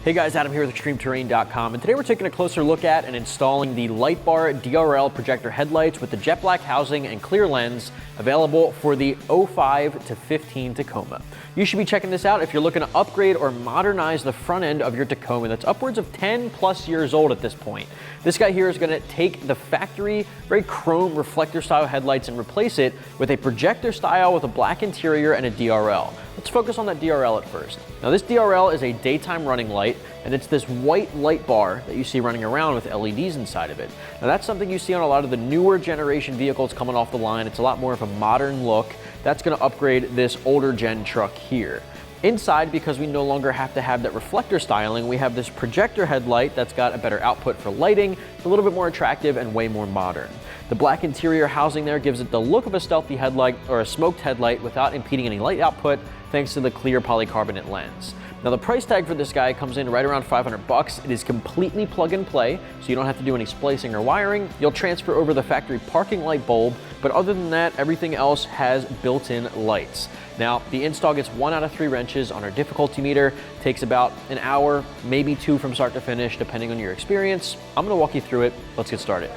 Hey guys, Adam here with ExtremeTerrain.com, and today we're taking a closer look at and installing the LightBar DRL projector headlights with the jet black housing and clear lens available for the 05 to 15 Tacoma. You should be checking this out if you're looking to upgrade or modernize the front end of your Tacoma that's upwards of 10 plus years old at this point. This guy here is going to take the factory, very chrome reflector style headlights and replace it with a projector style with a black interior and a DRL. Let's focus on that DRL at first. Now this DRL is a daytime running light, and it's this white light bar that you see running around with LEDs inside of it. Now that's something you see on a lot of the newer generation vehicles coming off the line. It's a lot more of a modern look. That's going to upgrade this older gen truck here. Inside, because we no longer have to have that reflector styling, we have this projector headlight that's got a better output for lighting. It's a little bit more attractive and way more modern. The black interior housing there gives it the look of a stealthy headlight or a smoked headlight without impeding any light output, thanks to the clear polycarbonate lens. Now the price tag for this guy comes in right around 500 bucks. It is completely plug and play, so you don't have to do any splicing or wiring. You'll transfer over the factory parking light bulb, but other than that, everything else has built-in lights. Now, the install gets 1 out of 3 wrenches on our difficulty meter. Takes about an hour, maybe 2 from start to finish, depending on your experience. I'm gonna walk you through it. Let's get started.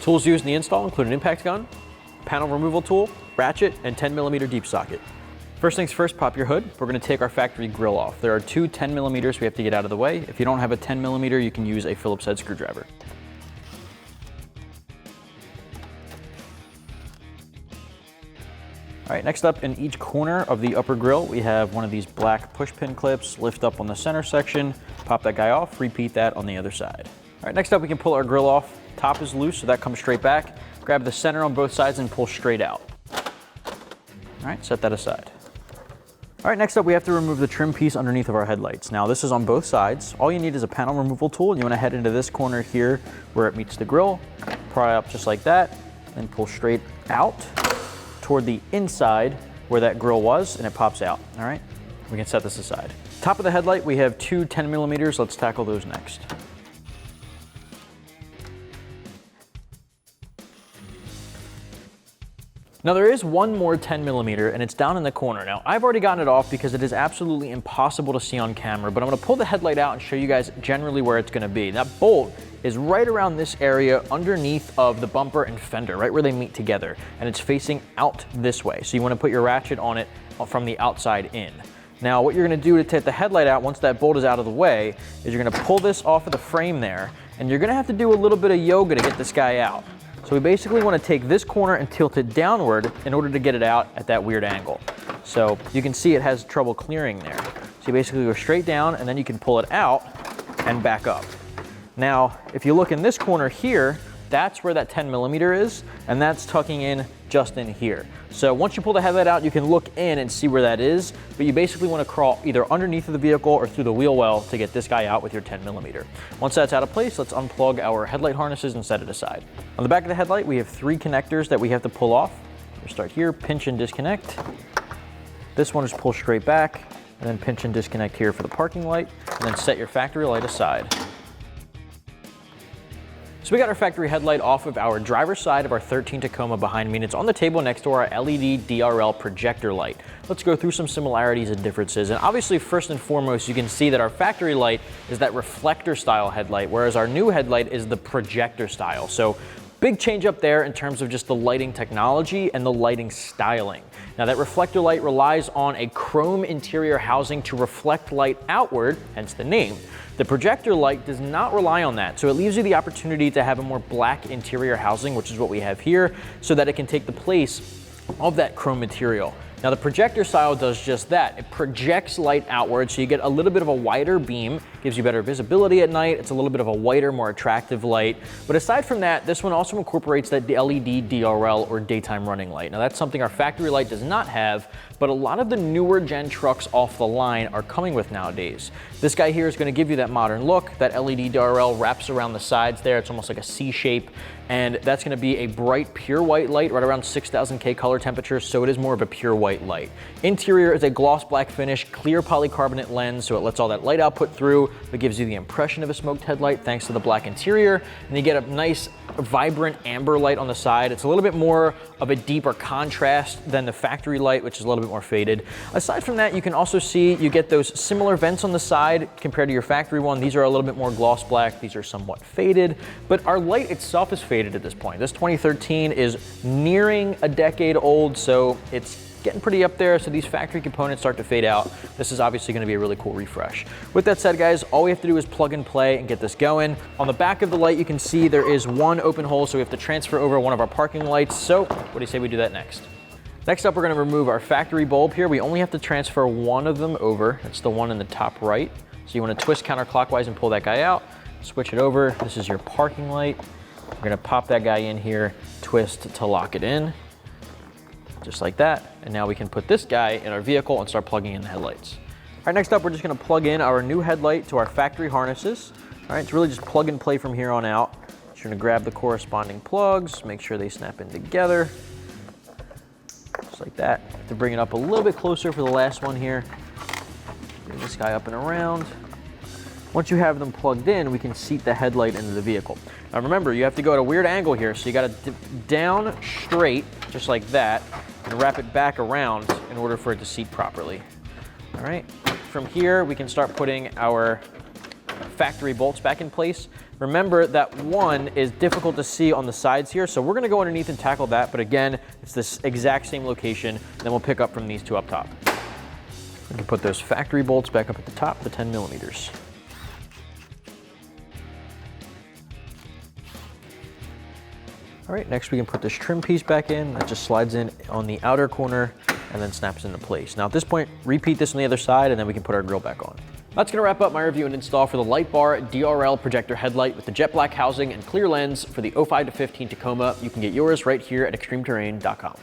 Tools used in the install include an impact gun, panel removal tool, ratchet, and 10mm deep socket. First things first, pop your hood. We're gonna take our factory grill off. There are 2 10mm we have to get out of the way. If you don't have a 10mm, you can use a Phillips head screwdriver. All right, next up, in each corner of the upper grill, we have one of these black push pin clips. Lift up on the center section, pop that guy off, repeat that on the other side. All right, next up, we can pull our grill off. Top is loose, so that comes straight back. Grab the center on both sides and pull straight out. All right, set that aside. All right, next up, we have to remove the trim piece underneath of our headlights. Now, this is on both sides. All you need is a panel removal tool, and you wanna head into this corner here where it meets the grill, pry up just like that, and pull straight out toward the inside where that grill was, and it pops out. All right, we can set this aside. Top of the headlight, we have 2 10mm. Let's tackle those next. Now there is one more 10mm, and it's down in the corner. Now I've already gotten it off because it is absolutely impossible to see on camera, but I'm gonna pull the headlight out and show you guys generally where it's gonna be. That bolt is right around this area underneath of the bumper and fender, right where they meet together, and it's facing out this way. So you wanna put your ratchet on it from the outside in. Now what you're gonna do to take the headlight out once that bolt is out of the way is you're gonna pull this off of the frame there, and you're gonna have to do a little bit of yoga to get this guy out. So we basically want to take this corner and tilt it downward in order to get it out at that weird angle. So you can see it has trouble clearing there. So you basically go straight down, and then you can pull it out and back up. Now, if you look in this corner here, that's where that 10mm is, and that's tucking in just in here. So once you pull the headlight out, you can look in and see where that is, but you basically want to crawl either underneath of the vehicle or through the wheel well to get this guy out with your 10mm. Once that's out of place, let's unplug our headlight harnesses and set it aside. On the back of the headlight, we have 3 connectors that we have to pull off. We'll start here, pinch and disconnect. This one is pull straight back, and then pinch and disconnect here for the parking light, and then set your factory light aside. So we got our factory headlight off of our driver's side of our 13 Tacoma behind me, and it's on the table next to our LED DRL projector light. Let's go through some similarities and differences. And obviously, first and foremost, you can see that our factory light is that reflector style headlight, whereas our new headlight is the projector style. So big change up there in terms of just the lighting technology and the lighting styling. Now that reflector light relies on a chrome interior housing to reflect light outward, hence the name. The projector light does not rely on that, so it leaves you the opportunity to have a more black interior housing, which is what we have here, so that it can take the place of that chrome material. Now the projector style does just that. It projects light outward, so you get a little bit of a wider beam, gives you better visibility at night. It's a little bit of a whiter, more attractive light. But aside from that, this one also incorporates that LED DRL or daytime running light. Now that's something our factory light does not have, but a lot of the newer gen trucks off the line are coming with nowadays. This guy here is going to give you that modern look. That LED DRL wraps around the sides there. It's almost like a C shape. and that's gonna be a bright pure white light right around 6000K color temperature, so it is more of a pure white light. Interior is a gloss black finish, clear polycarbonate lens, so it lets all that light output through, but gives you the impression of a smoked headlight thanks to the black interior, and you get a nice vibrant amber light on the side. It's a little bit more of a deeper contrast than the factory light, which is a little bit more faded. Aside from that, you can also see you get those similar vents on the side compared to your factory one. These are a little bit more gloss black. These are somewhat faded, but our light itself is faded at this point. This 2013 is nearing a decade old, so it's getting pretty up there, so these factory components start to fade out. This is obviously gonna be a really cool refresh. With that said, guys, all we have to do is plug and play and get this going. On the back of the light, you can see there is one open hole, so we have to transfer over one of our parking lights. So what do you say we do that next? Next up, we're gonna remove our factory bulb here. We only have to transfer one of them over. It's the one in the top right. So you wanna twist counterclockwise and pull that guy out, switch it over. This is your parking light. We're gonna pop that guy in here, twist to lock it in. Just like that. And now we can put this guy in our vehicle and start plugging in the headlights. All right, next up, we're just gonna plug in our new headlight to our factory harnesses. All right, it's really just plug and play from here on out. Just gonna grab the corresponding plugs, make sure they snap in together. Just like that. To bring it up a little bit closer for the last one here. Bring this guy up and around. Once you have them plugged in, we can seat the headlight into the vehicle. Now remember, you have to go at a weird angle here, so you gotta dip down straight, just like that, and wrap it back around in order for it to seat properly. All right, from here, we can start putting our factory bolts back in place. Remember that one is difficult to see on the sides here, so we're gonna go underneath and tackle that, but again, it's this exact same location, then we'll pick up from these two up top. We can put those factory bolts back up at the top, the 10 millimeters. All right, next we can put this trim piece back in. That just slides in on the outer corner and then snaps into place. Now at this point, repeat this on the other side and then we can put our grill back on. That's gonna wrap up my review and install for the LightBar DRL projector headlight with the jet black housing and clear lens for the 05 to 15 Tacoma. You can get yours right here at extremeterrain.com.